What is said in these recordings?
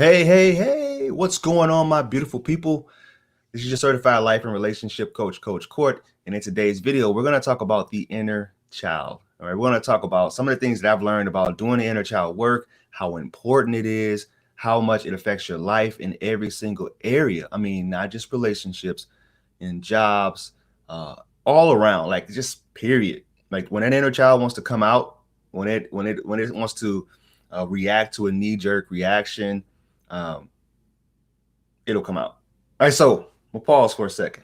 Hey, what's going on, my beautiful people? This is your certified life and relationship coach, Coach Court. And in today's video, we're going to talk about the inner child. All right, we're going to talk about some of the things that I've learned about doing the inner child work, how important it is, how much it affects your life in every single area. I mean, not just relationships, in jobs, all around, like just period. Like when an inner child wants to come out, when it wants to react to a knee-jerk reaction, um, it'll come out. All right, so we'll pause for a second.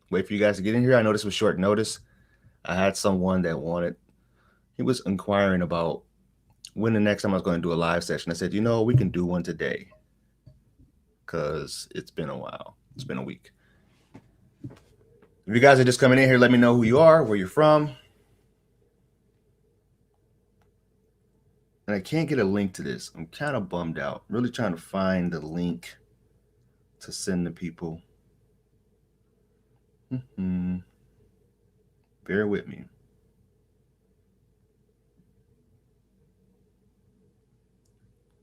Wait for you guys to get in here. I know this was short notice. I had someone that he was inquiring about when the next time I was going to do a live session. I said, we can do one today because it's been a while. It's been a week. If you guys are just coming in here, let me know who you are, where you're from. And I can't get a link to this. I'm kind of bummed out. Really trying to find the link to send to people. Bear with me.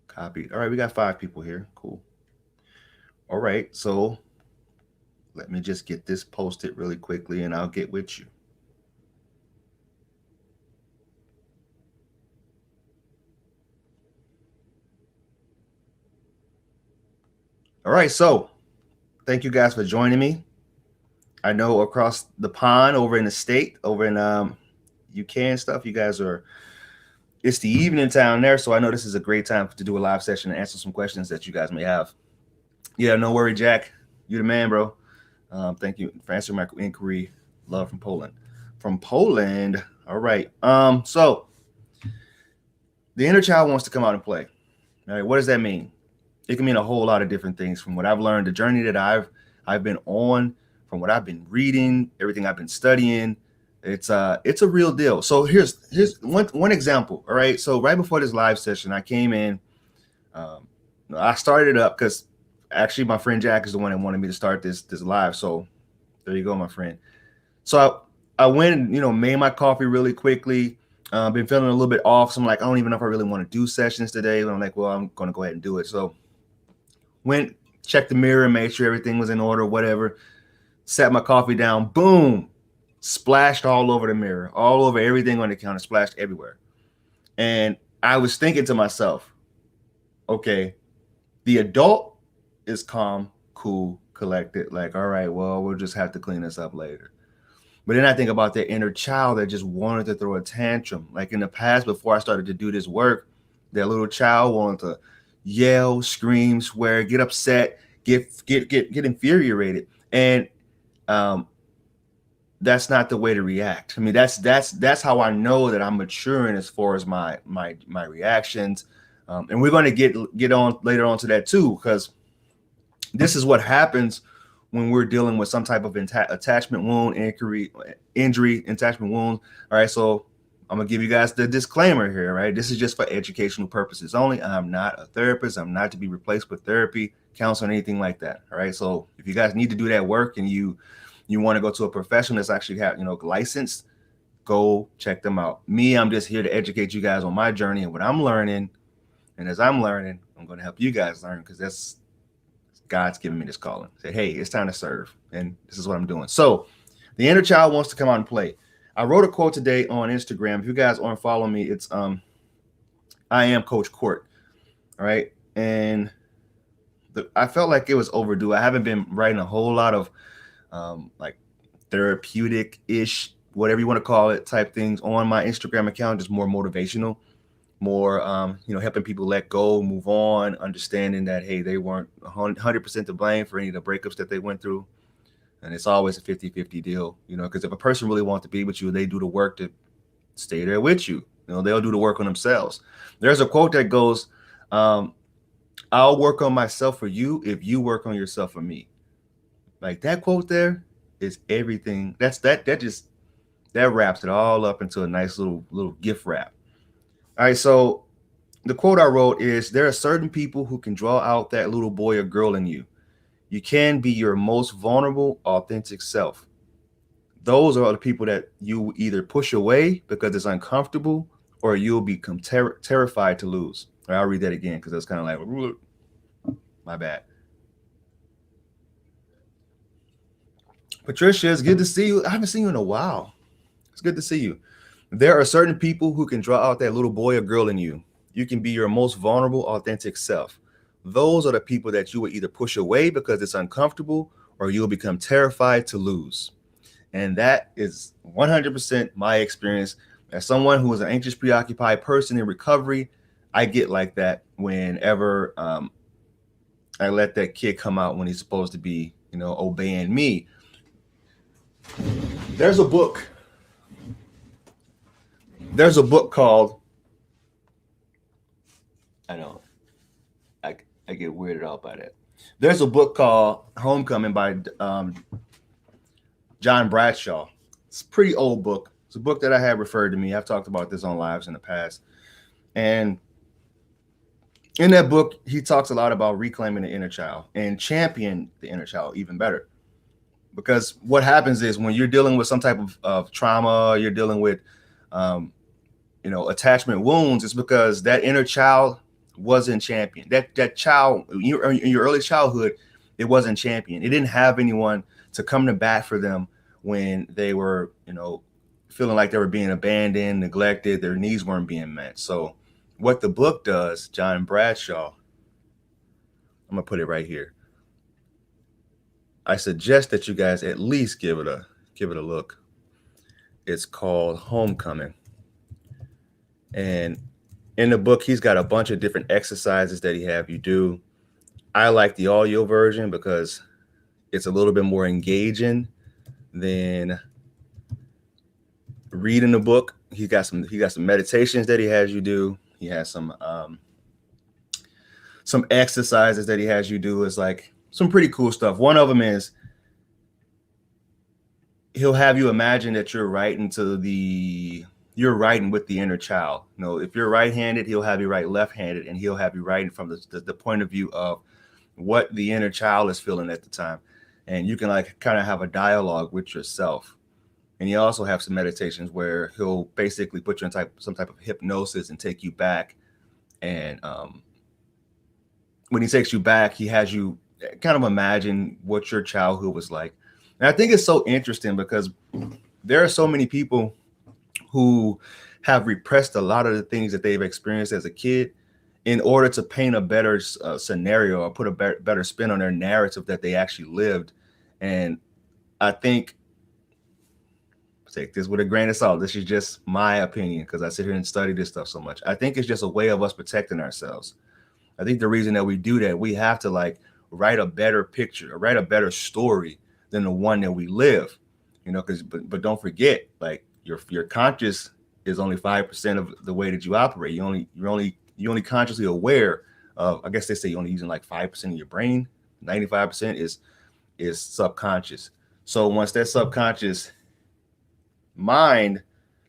Copy. All right, we got 5 people here. Cool. All right, so let me just get this posted really quickly and I'll get with you. All right, so thank you guys for joining me. I know across the pond over in the state, over in UK and stuff, you guys it's the evening time there, so I know this is a great time to do a live session and answer some questions that you guys may have. Yeah, no worry, Jack. You're the man, bro. Thank you for answering my inquiry. Love from Poland. From Poland. All right. So the inner child wants to come out and play. All right. What does that mean? It can mean a whole lot of different things. From what I've learned, the journey that I've been on, from what I've been reading, everything I've been studying, it's a real deal. So here's one example. All right. So right before this live session, I came in. I started it up because actually my friend Jack is the one that wanted me to start this live. So there you go, my friend. So I went and made my coffee really quickly. Been feeling a little bit off. So I'm like, I don't even know if I really want to do sessions today. But I'm like, well, I'm going to go ahead and do it. So went, checked the mirror, made sure everything was in order, whatever. Sat my coffee down, boom, splashed all over the mirror, all over everything on the counter, splashed everywhere. And I was thinking to myself, okay, the adult is calm, cool, collected. Like, all right, well, we'll just have to clean this up later. But then I think about that inner child that just wanted to throw a tantrum. Like in the past, before I started to do this work, that little child wanted to yell, scream, swear, get upset, get infuriated. And that's not the way to react. I mean, that's how I know that I'm maturing as far as my reactions. And we're going to get on later on to that too, because this is what happens when we're dealing with some type of attachment wound, injury, attachment wounds. All right, so I'm gonna give you guys the disclaimer here, right? This is just for educational purposes only. I'm not a therapist. I'm not to be replaced with therapy, counseling, anything like that. All right, so if you guys need to do that work and you want to go to a professional that's actually licensed, go check them out. Me, I'm just here to educate you guys on my journey and what I'm learning. And as I'm learning, I'm going to help you guys learn, because that's God's giving me this calling. Say, hey, it's time to serve. And this is what I'm doing. So the inner child wants to come out and play. I wrote a quote today on Instagram. If you guys aren't following me, it's I am Coach Court. All right. And I felt like it was overdue. I haven't been writing a whole lot of like therapeutic-ish, whatever you want to call it, type things on my Instagram account, just more motivational, more helping people let go, move on, understanding that, hey, they weren't 100% to blame for any of the breakups that they went through. And it's always a 50-50 deal, because if a person really wants to be with you, they do the work to stay there with you. They'll do the work on themselves. There's a quote that goes, I'll work on myself for you if you work on yourself for me. Like that quote there is everything. That wraps it all up into a nice little gift wrap. All right, so the quote I wrote is, there are certain people who can draw out that little boy or girl in you. You can be your most vulnerable, authentic self. Those are the people that you either push away because it's uncomfortable, or you'll become terrified to lose. All right, I'll read that again because that's kind of like, My bad. Patricia, it's good to see you. I haven't seen you in a while. It's good to see you. There are certain people who can draw out that little boy or girl in you. You can be your most vulnerable, authentic self. Those are the people that you will either push away because it's uncomfortable or you'll become terrified to lose. And that is 100% my experience. As someone who is an anxious, preoccupied person in recovery, I get like that whenever I let that kid come out when he's supposed to be, obeying me. There's a book called, I know, I get weirded out by that. There's a book called Homecoming by John Bradshaw. It's a pretty old book. It's a book that I had referred to me. I've talked about this on lives in the past. And in that book, he talks a lot about reclaiming the inner child and champion the inner child even better. Because what happens is when you're dealing with some type of trauma, you're dealing with, attachment wounds, it's because that inner child wasn't championed. That child, in your early childhood, it wasn't championed. It didn't have anyone to come to bat for them when they were, feeling like they were being abandoned, neglected, their needs weren't being met. So what the book does, John Bradshaw, I'm going to put it right here. I suggest that you guys at least give it a look. It's called Homecoming. And in the book, he's got a bunch of different exercises that he have you do. I like the audio version because it's a little bit more engaging than reading the book. He got some meditations that he has you do. He has some exercises that he has you do. It's like some pretty cool stuff. One of them is he'll have you imagine that you're writing with the inner child. If you're right-handed, he'll have you write left-handed, and he'll have you writing from the point of view of what the inner child is feeling at the time. And you can kind of have a dialogue with yourself. And you also have some meditations where he'll basically put you in some type of hypnosis and take you back. And when he takes you back, he has you kind of imagine what your childhood was like. And I think it's so interesting because there are so many people who have repressed a lot of the things that they've experienced as a kid in order to paint a better scenario or put a better spin on their narrative that they actually lived. And I think, take this with a grain of salt, this is just my opinion because I sit here and study this stuff so much. I think it's just a way of us protecting ourselves. I think the reason that we do that, we have to write a better picture or write a better story than the one that we live, but don't forget, your conscious is only 5% of the way that you operate. You're only consciously aware of, I guess they say you're only using 5% of your brain. 95% is subconscious. So once that subconscious mind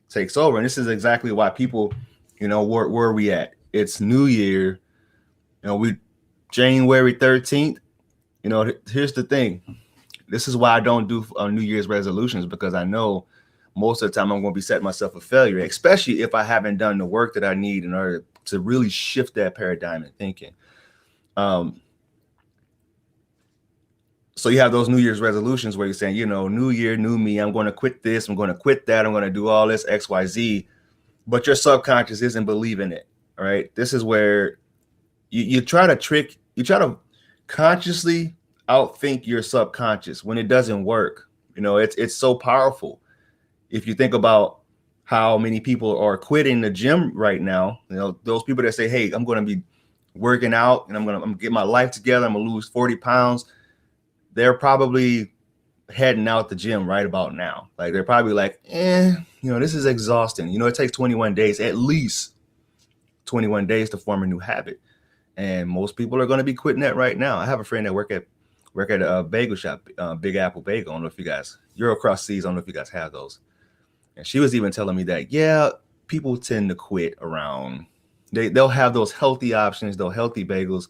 takes over, and this is exactly why people, where are we at? It's New Year. We January 13th. Here's the thing. This is why I don't do New Year's resolutions, because I know most of the time I'm going to be setting myself a failure, especially if I haven't done the work that I need in order to really shift that paradigm in thinking. So you have those New Year's resolutions where you're saying, new year, new me, I'm going to quit this, I'm going to quit that, I'm going to do all this X, Y, Z, but your subconscious isn't believing it. All right. This is where you try to consciously outthink your subconscious when it doesn't work. It's so powerful. If you think about how many people are quitting the gym right now, those people that say, hey, I'm going to be working out and I'm going to get my life together, I'm going to lose 40 pounds. They're probably heading out the gym right about now. They're probably this is exhausting. It takes 21 days, at least 21 days to form a new habit. And most people are going to be quitting that right now. I have a friend that work at a bagel shop, Big Apple Bagel. I don't know if you guys, Eurocross Seas, I don't know if you guys have those. And she was even telling me that, people tend to quit around, they'll have those healthy options, those healthy bagels,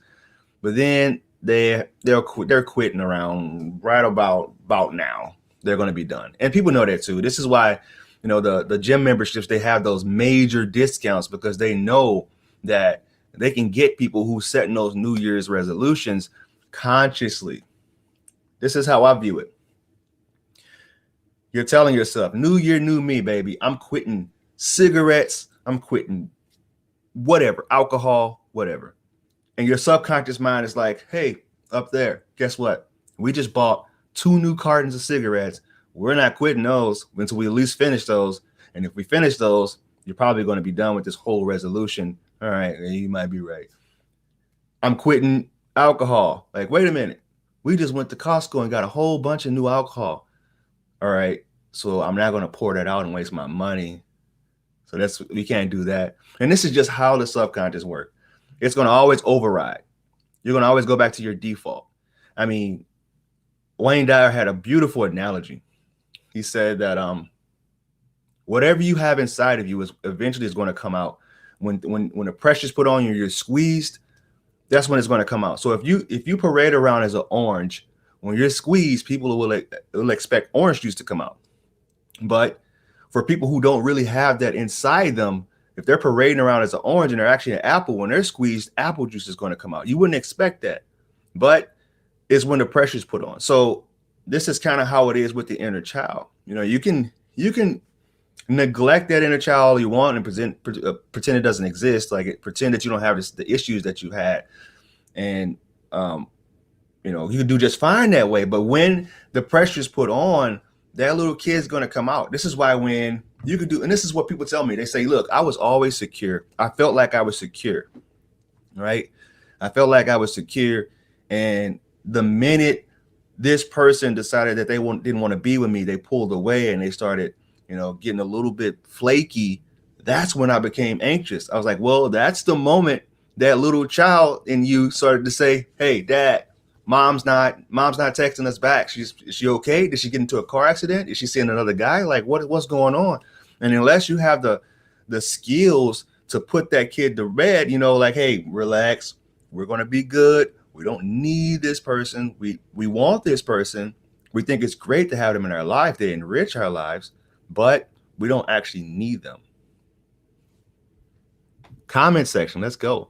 but then they're quitting around right about now. They're going to be done. And people know that too. This is why, the gym memberships, they have those major discounts, because they know that they can get people who setting those New Year's resolutions consciously. This is how I view it. You're telling yourself, new year, new me, baby. I'm quitting cigarettes. I'm quitting whatever, alcohol, whatever. And your subconscious mind is like, hey, up there, guess what? We just bought 2 new cartons of cigarettes. We're not quitting those until we at least finish those. And if we finish those, you're probably going to be done with this whole resolution. All right, you might be right. I'm quitting alcohol. Like, wait a minute. We just went to Costco and got a whole bunch of new alcohol. All right, so I'm not going to pour that out and waste my money. So we can't do that. And this is just how the subconscious works. It's going to always override. You're going to always go back to your default. I mean, Wayne Dyer had a beautiful analogy. He said that whatever you have inside of you is eventually going to come out. When the pressure's put on you, you're squeezed. That's when it's going to come out. So if you parade around as an orange, when you're squeezed, people will expect orange juice to come out. But for people who don't really have that inside them, if they're parading around as an orange and they're actually an apple, when they're squeezed, apple juice is going to come out. You wouldn't expect that, but it's when the pressure's put on. So this is kind of how it is with the inner child. You know, you can neglect that inner child all you want and pretend it doesn't exist, pretend that you don't have the issues that you had, and you know, you can do just fine that way. But when the pressure's put on, that little kid's going to come out. This is why when you could do, and this is what people tell me, they say, look, I was always secure. I felt like I was secure, right? I felt like I was secure. And the minute this person decided that they didn't want to be with me, they pulled away and they started, you know, getting a little bit flaky. That's when I became anxious. I was like, well, that's the moment that little child in you started to say, hey, Dad, Mom's not texting us back. Is she okay? Did she get into a car accident? Is she seeing another guy? Like what's going on? And unless you have the skills to put that kid to bed, you know, like, hey, relax. We're going to be good. We don't need this person. We want this person. We think it's great to have them in our life. They enrich our lives, but we don't actually need them. Comment section. Let's go.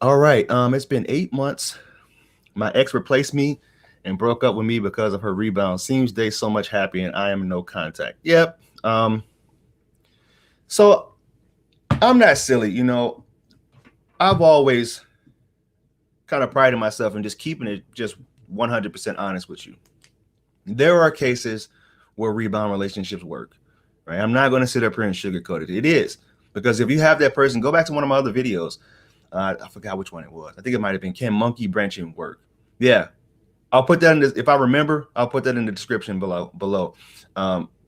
All right. It's been 8 months. My ex replaced me and broke up with me because of her rebound. Seems they so much happy and I am in no contact. Yep. So I'm not silly. You know, I've always kind of prided myself in just keeping it just 100% honest with you. There are cases where rebound relationships work, right? I'm not going to sit up here and sugarcoat it. It is, because if you have that person, go back to one of my other videos. I forgot which one it was. I think it might have been Can Monkey Branching Work? Yeah, I'll put that in if I remember, I'll put that in the description below.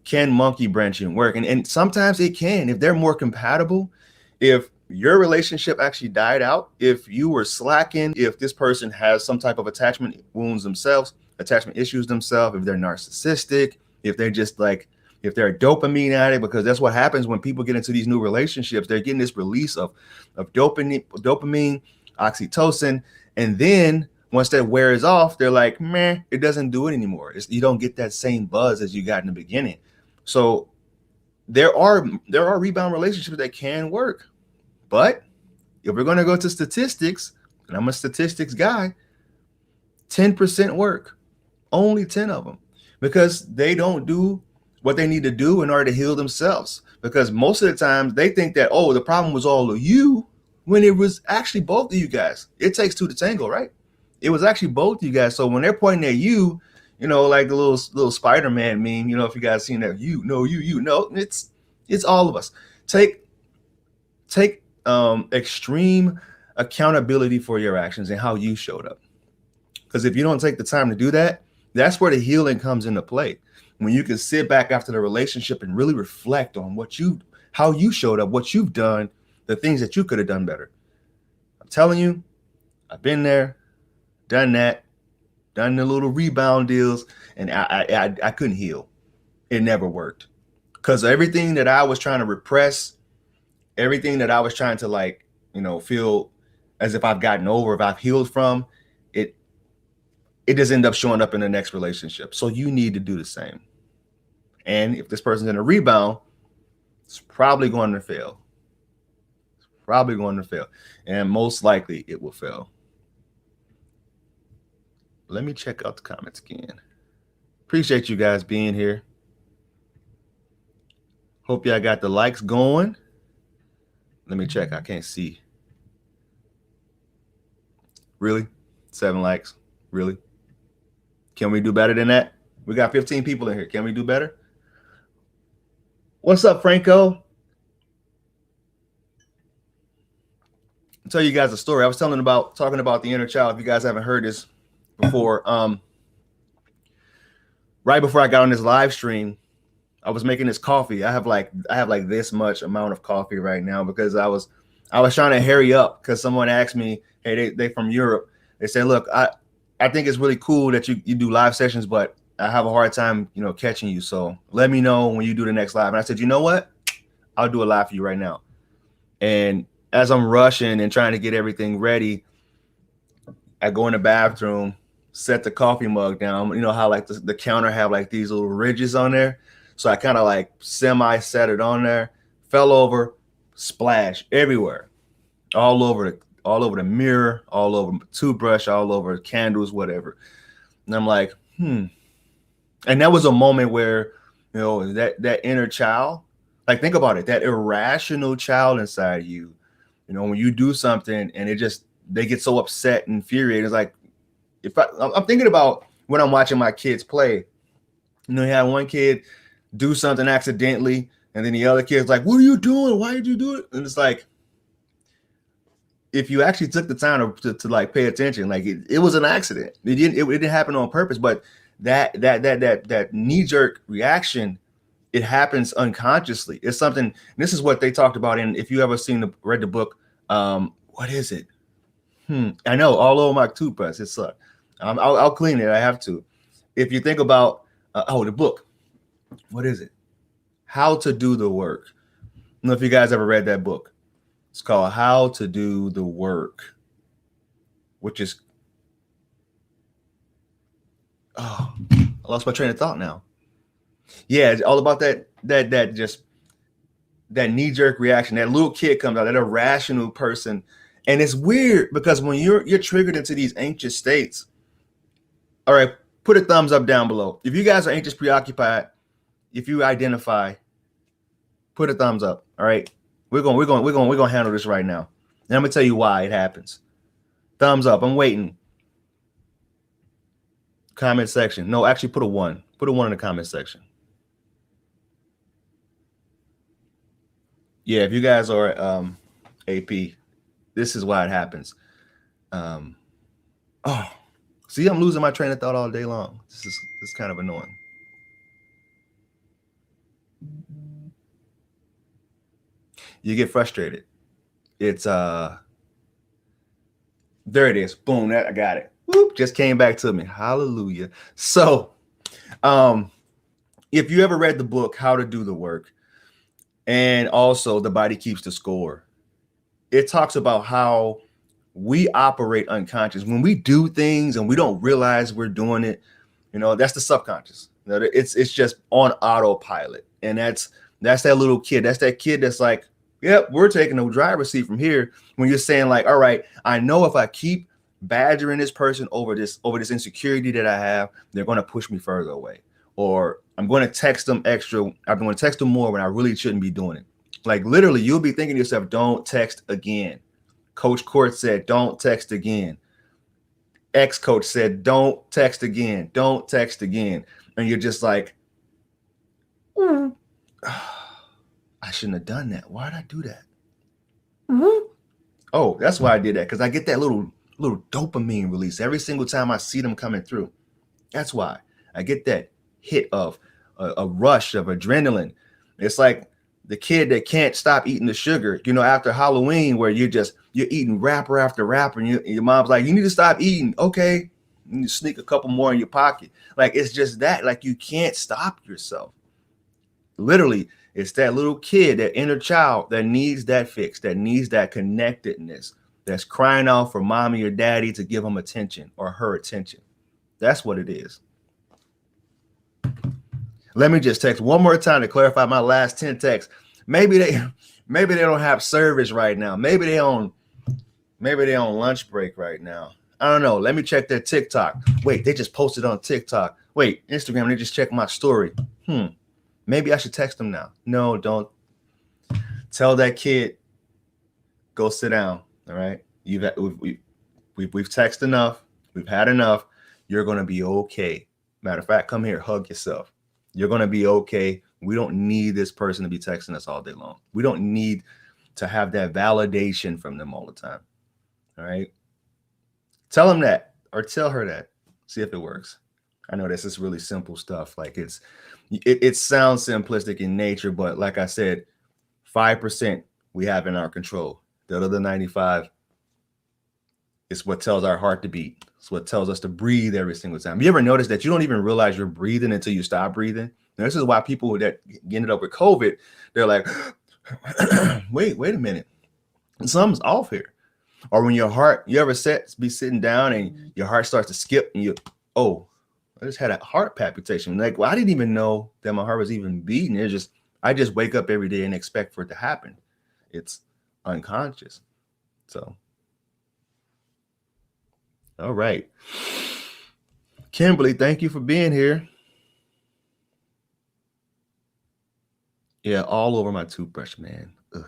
Can monkey branching work? And sometimes it can, if they're more compatible. If your relationship actually died out, if you were slacking, if this person has some type of attachment wounds themselves, attachment issues themselves, if they're narcissistic, if they're just like, if they're a dopamine addict, because that's what happens when people get into these new relationships. They're getting this release of dopamine, oxytocin, and then once that wears off, they're like, meh, it doesn't do it anymore. You don't get that same buzz as you got in the beginning. So there are rebound relationships that can work. But if we're going to go to statistics, and I'm a statistics guy, 10% work, only 10 of them, because they don't do what they need to do in order to heal themselves. Because most of the time they think that, oh, the problem was all of you, when it was actually both of you guys. It takes two to tango, right? It was actually both of you guys. So when they're pointing at you, you know, like the little Spider-Man meme, you know, if you guys seen that, you know, it's all of us. Take extreme accountability for your actions and how you showed up. Because if you don't take the time to do that, that's where the healing comes into play. When you can sit back after the relationship and really reflect on how you showed up, what you've done, the things that you could have done better. I'm telling you, I've been there, done that, done the little rebound deals, and I couldn't heal. It never worked. Because everything that I was trying to repress, everything that I was trying to, like, you know, feel as if I've gotten over, if I've healed from, it just end up showing up in the next relationship. So you need to do the same. And if this person's in a rebound, it's probably going to fail. It's probably going to fail. And most likely it will fail. Let me check out the comments again. Appreciate you guys being here. Hope y'all got the likes going. Let me check. I can't see. Really? 7 likes? Really? Can we do better than that? We got 15 people in here. Can we do better? What's up, Franco? I'll tell you guys a story. I was talking about the inner child. If you guys haven't heard this before, right before I got on this live stream, I was making this coffee. I have like this much amount of coffee right now because I was trying to hurry up because someone asked me, hey, they from Europe. They said, look, I think it's really cool that you do live sessions, but I have a hard time, catching you. So let me know when you do the next live. And I said, you know what? I'll do a live for you right now. And as I'm rushing and trying to get everything ready, I go in the bathroom, set the coffee mug down. You know how like the counter have like these little ridges on there. So I kind of like semi set it on there, fell over, splash everywhere, all over the mirror, all over the toothbrush, all over candles, whatever. And I'm like, And that was a moment where, that inner child, like think about it, that irrational child inside you, when you do something and they get so upset and infuriated. It's like, I'm thinking about when I'm watching my kids play, you had one kid do something accidentally, and then the other kid's like, what are you doing? Why did you do it? And it's like, if you actually took the time to like pay attention, like it was an accident. It didn't happen on purpose, but that knee-jerk reaction, it happens unconsciously. It's something, this is what they talked about in, if you ever read the book, what is it? I know, all over my toothbrush, it sucked. I'll clean it, I have to. If you think about, the book, what is it? How to Do the Work. I don't know if you guys ever read that book. It's called How to Do the Work, which is, I lost my train of thought now. Yeah, it's all about that knee-jerk reaction. That little kid comes out, that irrational person. And it's weird because when you're triggered into these anxious states, all right, put a thumbs up down below. If you guys are anxious, preoccupied, if you identify, put a thumbs up. All right. We're gonna handle this right now. And I'm gonna tell you why it happens. Thumbs up. I'm waiting. Comment section. No, actually put a 1. Put a 1 in the comment section. Yeah, if you guys are AP, this is why it happens. See, I'm losing my train of thought all day long. This is kind of annoying. You get frustrated. It's there it is. Boom, I got it. Whoop, just came back to me. Hallelujah. So if you ever read the book How to Do the Work, and also The Body Keeps the Score, it talks about how we operate unconscious. When we do things and we don't realize we're doing it, that's the subconscious. It's just on autopilot. And that's that little kid. That's that kid that's like, yep, we're taking the driver's seat from here. When you're saying like, all right, I know if I keep badgering this person over this insecurity that I have, they're going to push me further away. Or I'm going to text them extra. I'm going to text them more when I really shouldn't be doing it. Like literally, you'll be thinking to yourself, don't text again. Coach Court said, don't text again. Ex-coach said, don't text again. Don't text again. And you're just like, I shouldn't have done that. Why did I do that? Oh, that's why I did that. Because I get that little dopamine release every single time I see them coming through. That's why I get that hit of a rush of adrenaline. It's like the kid that can't stop eating the sugar, after Halloween, where you're eating wrapper after wrapper, and your mom's like, you need to stop eating. Okay. You need to sneak a couple more in your pocket. Like, it's just that, like, you can't stop yourself. Literally, it's that little kid, that inner child that needs that fix, that needs that connectedness, that's crying out for mommy or daddy to give him attention or her attention. That's what it is. Let me just text one more time to clarify my last 10 texts. Maybe they don't have service right now. Maybe they on lunch break right now. I don't know. Let me check their TikTok. Wait, they just posted on TikTok. Wait, Instagram, they just checked my story. Maybe I should text them now. No, don't. Tell that kid, go sit down. All right. We've texted enough. We've had enough. You're going to be okay. Matter of fact, come here, hug yourself. You're going to be okay. We don't need this person to be texting us all day long. We don't need to have that validation from them all the time. All right. Tell them that, or tell her that. See if it works. I know this is really simple stuff. Like it sounds simplistic in nature, but like I said, 5% we have in our control. The other 95 is what tells our heart to beat. It's what tells us to breathe every single time. You ever notice that you don't even realize you're breathing until you stop breathing? Now, this is why people that ended up with COVID, they're like, wait a minute. Something's off here. Or when your heart, you ever be sitting down and your heart starts to skip and I just had a heart palpitation. Like, well, I didn't even know that my heart was even beating. I just wake up every day and expect for it to happen. It's unconscious. So, all right. Kimberly, thank you for being here. Yeah, all over my toothbrush, man. Ugh.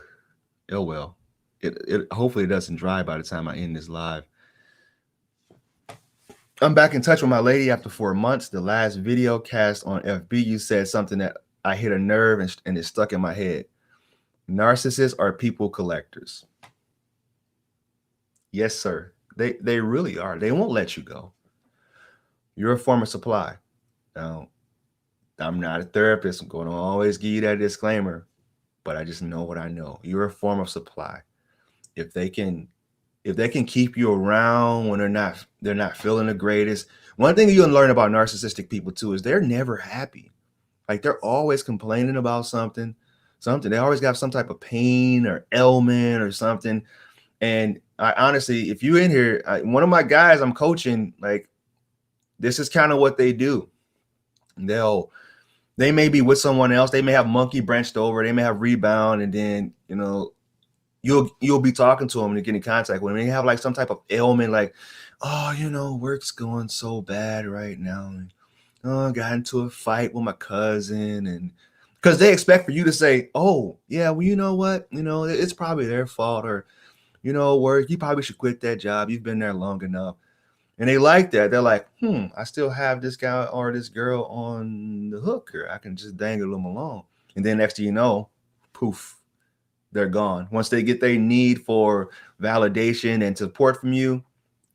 Oh, well. It hopefully it doesn't dry by the time I end this live. I'm back in touch with my lady after 4 months. The last video cast on FB, you said something that I hit a nerve and it stuck in my head. Narcissists are people collectors. Yes, sir. They really are. They won't let you go. You're a form of supply. Now, I'm not a therapist. I'm going to always give you that disclaimer, but I just know what I know. You're a form of supply. If they can keep you around when they're not feeling the greatest. One thing you'll learn about narcissistic people too is they're never happy. Like they're always complaining about something. They always got some type of pain or ailment or something. And I honestly, if you're in here, one of my guys I'm coaching, like this is kind of what they do. They may be with someone else. They may have monkey branched over. They may have rebound, and then you'll be talking to them and get in contact with them. They have like some type of ailment, like, work's going so bad right now. I got into a fight with my cousin, and because they expect for you to say, oh yeah, well, you know what, it's probably their fault, or work, you probably should quit that job. You've been there long enough. And they like that. They're like, I still have this guy or this girl on the hook, or I can just dangle them along. And then next thing you know, poof, they're gone. Once they get their need for validation and support from you,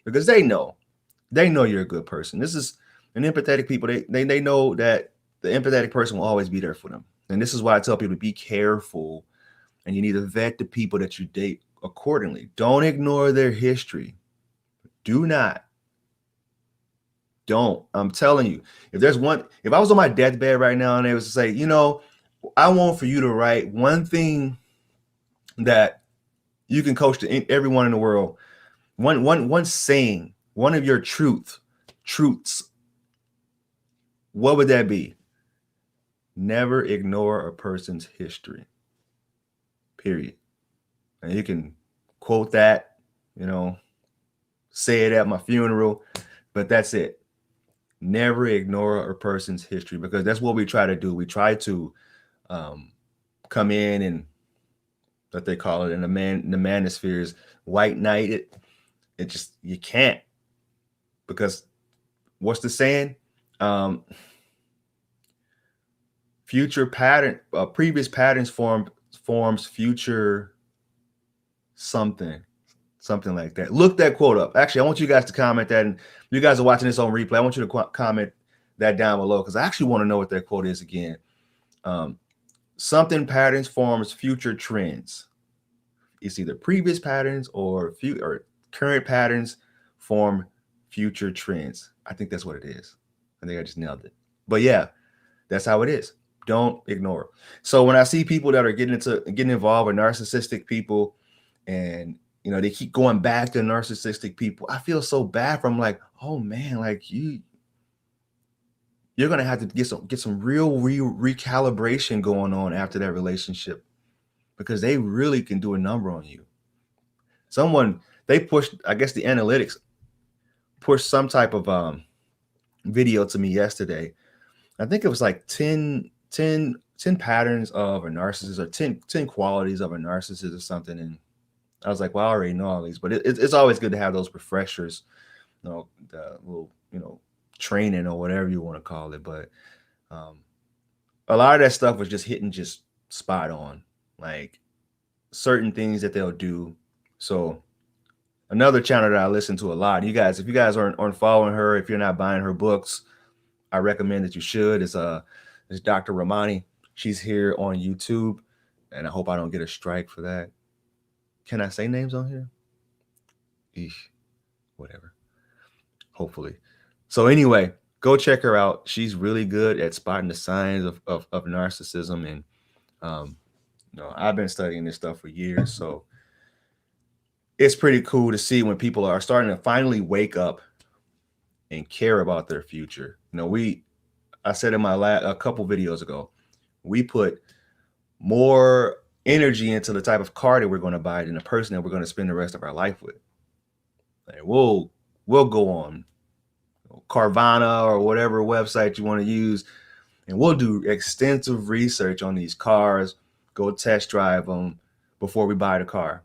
because they know you're a good person. This is an empathetic people. They know that the empathetic person will always be there for them. And this is why I tell people to be careful, and you need to vet the people that you date accordingly. Don't ignore their history. Do not. Don't. I'm telling you, if I was on my deathbed right now and they was to say, I want for you to write one thing that you can coach to everyone in the world, one saying, one of your truths, what would that be? Never ignore a person's history. Period. And you can quote that, say it at my funeral, but that's it. Never ignore a person's history, because that's what we try to do. We try to come in and what they call it in the manospheres, white knight it. It just, you can't, because what's the saying? Previous patterns forms future something like that. Look that quote up. Actually, I want you guys to comment that, and you guys are watching this on replay, I want you to comment that down below, because I actually want to know what that quote is again. Something patterns forms future trends. It's either previous patterns or current patterns form future trends. I think that's what it is. I think I just nailed it. But yeah, that's how it is. Don't ignore. So when I see people that are getting involved with narcissistic people, and they keep going back to narcissistic people, I feel so bad for them. Like, oh man, like you're gonna have to get some real recalibration going on after that relationship, because they really can do a number on you. They pushed, I guess, the analytics. pushed some type of video to me yesterday. I think it was like 10 patterns of a narcissist, or 10 qualities of a narcissist or something. And I was like, well, I already know all these, but it's always good to have those refreshers, the little, training or whatever you want to call it. But a lot of that stuff was just hitting just spot on, like certain things that they'll do. So another channel that I listen to a lot, you guys, if you guys aren't following her, if you're not buying her books, I recommend that you should. It's Dr. Ramani. She's here on YouTube, and I hope I don't get a strike for that. Can I say names on here? Eesh, whatever. Hopefully. So anyway, go check her out. She's really good at spotting the signs of narcissism. And I've been studying this stuff for years. So it's pretty cool to see when people are starting to finally wake up and care about their future. I said in a couple videos ago, we put more energy into the type of car that we're going to buy than the person that we're going to spend the rest of our life with. Like we'll go on Carvana or whatever website you want to use, and we'll do extensive research on these cars, go test drive them before we buy the car.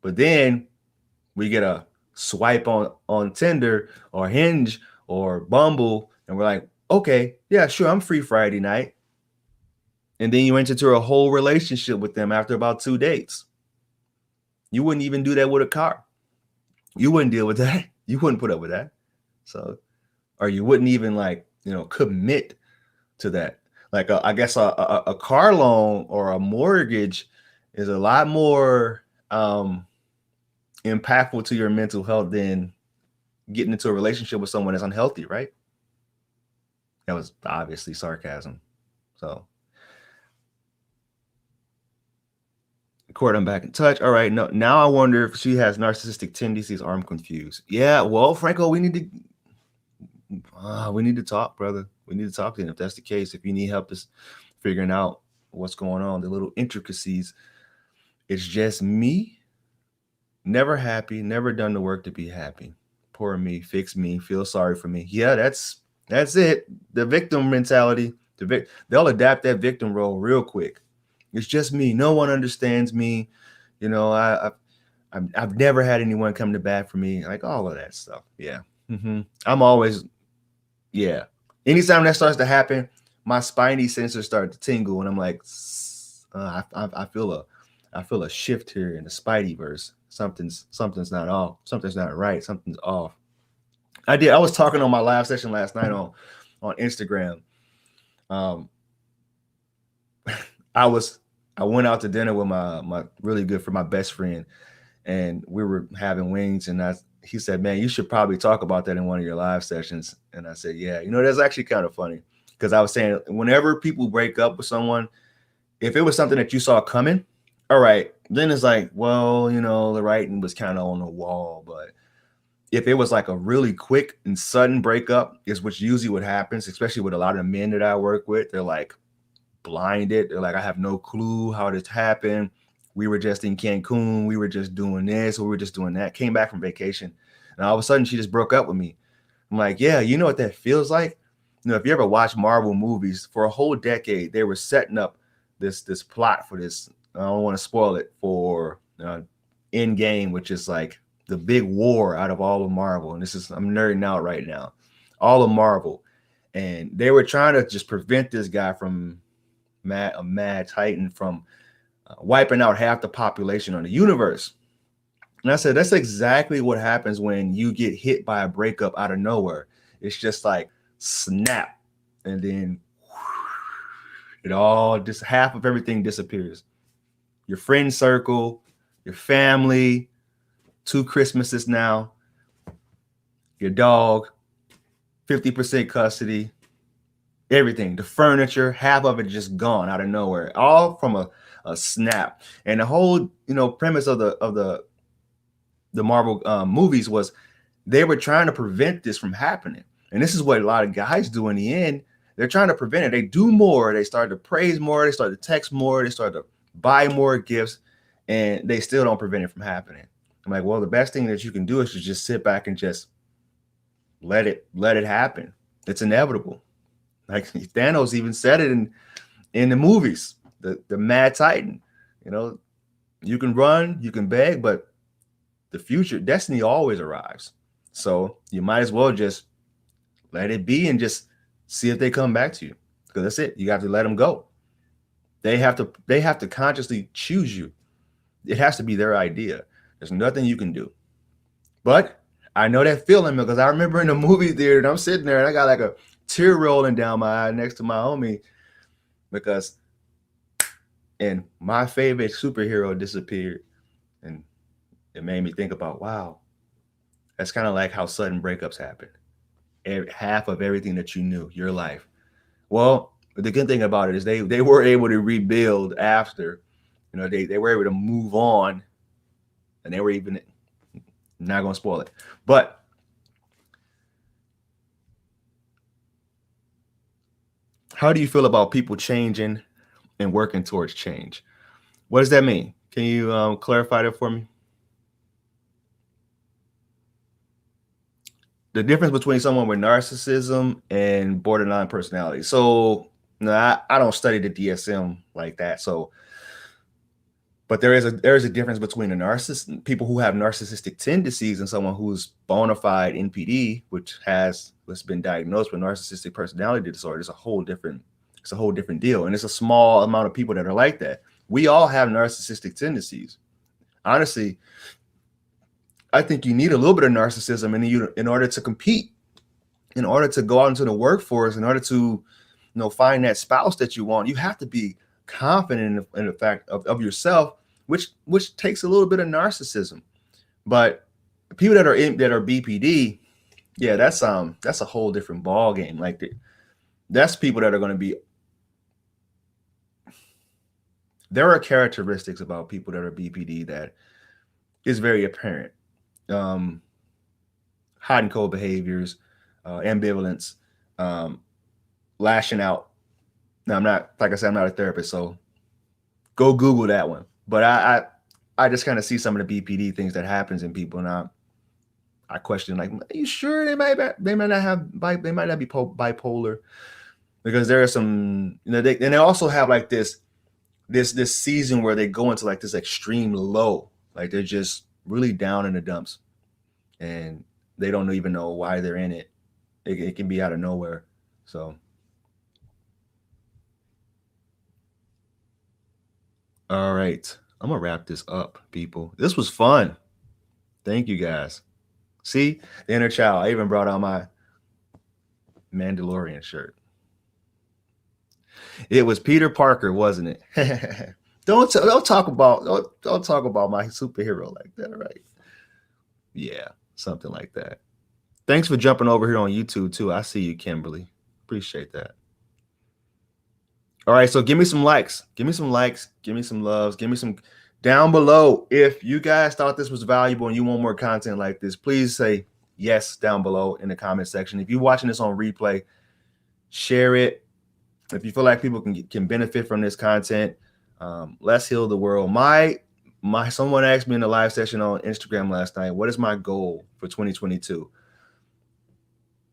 But then we get a swipe on Tinder or Hinge or Bumble, and we're like, okay, yeah, sure, I'm free Friday night. And then you enter into a whole relationship with them after about 2 dates. You wouldn't even do that with a car. You wouldn't deal with that. You wouldn't put up with that. So, or you wouldn't even commit to that. Like I guess a car loan or a mortgage is a lot more impactful to your mental health than getting into a relationship with someone that's unhealthy, right? That was obviously sarcasm. So, Court, I'm back in touch. All right, now I wonder if she has narcissistic tendencies, or I'm confused. Yeah, well, Franco, we need to talk, brother. We need to talk to him if that's the case. If you need help just figuring out what's going on, the little intricacies. It's just me, never happy, never done the work to be happy. Poor me, fix me, feel sorry for me. Yeah, that's it. The victim mentality. They'll adapt that victim role real quick. It's just me. No one understands me. I've never had anyone come to bat for me. Like all of that stuff. Yeah. I'm always, yeah. Anytime that starts to happen, my spidey sensors start to tingle, and I'm like, I feel a shift here in the Spideyverse. Something's not off. Something's not right. Something's off. I was talking on my live session last night on Instagram. I went out to dinner with my really good friend, my best friend, and we were having wings, and he said, man, you should probably talk about that in one of your live sessions. And I said, yeah, that's actually kind of funny, because I was saying, whenever people break up with someone, if it was something that you saw coming, all right, then it's like, well, the writing was kind of on the wall. But if it was like a really quick and sudden breakup, is which usually what happens, especially with a lot of men that I work with, they're like blinded. They're like, I have no clue how this happened. We were just in Cancun. We were just doing this. We were just doing that. Came back from vacation, and all of a sudden she just broke up with me. I'm like, yeah, you know what that feels like? If you ever watch Marvel movies, for a whole decade, they were setting up this plot for this. I don't want to spoil it, for Endgame, which is like the big war out of all of Marvel. And I'm nerding out right now. All of Marvel. And they were trying to just prevent this guy from a mad titan from wiping out half the population on the universe. And I said, that's exactly what happens when you get hit by a breakup out of nowhere. It's just like snap, and then it all just half of everything disappears. Your friend circle, your family, 2 Christmases now, your dog, 50% custody, everything, the furniture, half of it just gone out of nowhere, all from a snap. And the whole premise of the Marvel movies was they were trying to prevent this from happening. And this is what a lot of guys do in the end. They're trying to prevent it. They do more. They start to praise more. They start to text more. They start to buy more gifts, and they still don't prevent it from happening. I'm like, well, the best thing that you can do is to just sit back and just let it happen. It's inevitable. Like Thanos even said it in the movies, the Mad Titan. You know, you can run, you can beg, but the future, destiny always arrives. So you might as well just let it be and just see if they come back to you. Because that's it. You have to let them go. They have to consciously choose you. It has to be their idea. There's nothing you can do. But I know that feeling because I remember in the movie theater, and I'm sitting there and I got like a tear rolling down my eye next to my homie because and my favorite superhero disappeared. And it made me think about, wow, that's kind of like how sudden breakups happen. Half of everything that you knew, your life. Well, the good thing about it is they were able to rebuild after, you know, they were able to move on, and they were even not going to spoil it. But how do you feel about people changing and working towards change? What does that mean? Can you clarify that for me? The difference between someone with narcissism and borderline personality. So no, I don't study the DSM like that. So, but there is a difference between a narcissist, people who have narcissistic tendencies, and someone who's bona fide NPD, which been diagnosed with narcissistic personality disorder. It's a whole different deal, and it's a small amount of people that are like that. We all have narcissistic tendencies. Honestly, I think you need a little bit of narcissism in order to compete, in order to go out into the workforce, in order to, find that spouse that you want. You have to be confident in the fact of yourself, which takes a little bit of narcissism. But people that are BPD, yeah, that's a whole different ball game. Like that's people that are going to be. There are characteristics about people that are BPD that is very apparent. Hot and cold behaviors, ambivalence, lashing out. Now, I'm not a therapist, so go Google that one. But I just kind of see some of the BPD things that happens in people, and I question, like, are you sure they might not be bipolar? Because there are some, they also have like this season where they go into like this extreme low, like they're just really down in the dumps, and they don't even know why they're in it. It can be out of nowhere. So, all right, I'm gonna wrap this up, people. This was fun. Thank you guys. See, the inner child. I even brought out my Mandalorian shirt. It was Peter Parker, wasn't it? Don't talk about my superhero like that, right? Yeah, something like that. Thanks for jumping over here on YouTube too. I see you, Kimberly. Appreciate that. All right, so give me some likes. Give me some likes. Give me some loves. Give me some down below. If you guys thought this was valuable and you want more content like this, please say yes down below in the comment section. If you're watching this on replay, share it. If you feel like people can benefit from this content, let's heal the world. Someone asked me in the live session on Instagram last night, what is my goal for 2022?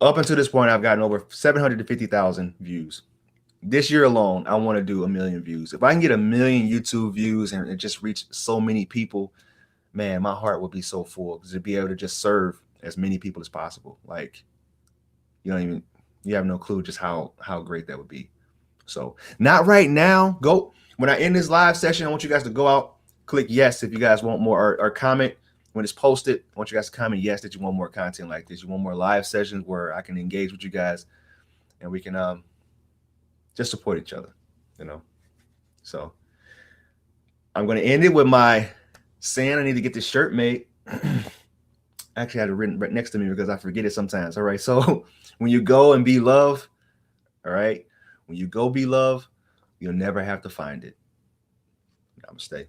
Up until this point, I've gotten over 750,000 views. This year alone, I want to do 1 million views. If I can get 1 million YouTube views and it just reach so many people, man, my heart will be so full to be able to just serve as many people as possible. Like, you have no clue just how great that would be. So not right now. Go when I end this live session. I want you guys to go out, click yes if you guys want more, or comment when it's posted. I want you guys to comment yes that you want more content like this. You want more live sessions where I can engage with you guys and we can just support each other, So I'm going to end it with my saying I need to get this shirt made. Actually, I had it written right next to me because I forget it sometimes. All right. So when you go and be love, all right. When you go be love, you'll never have to find it. Namaste.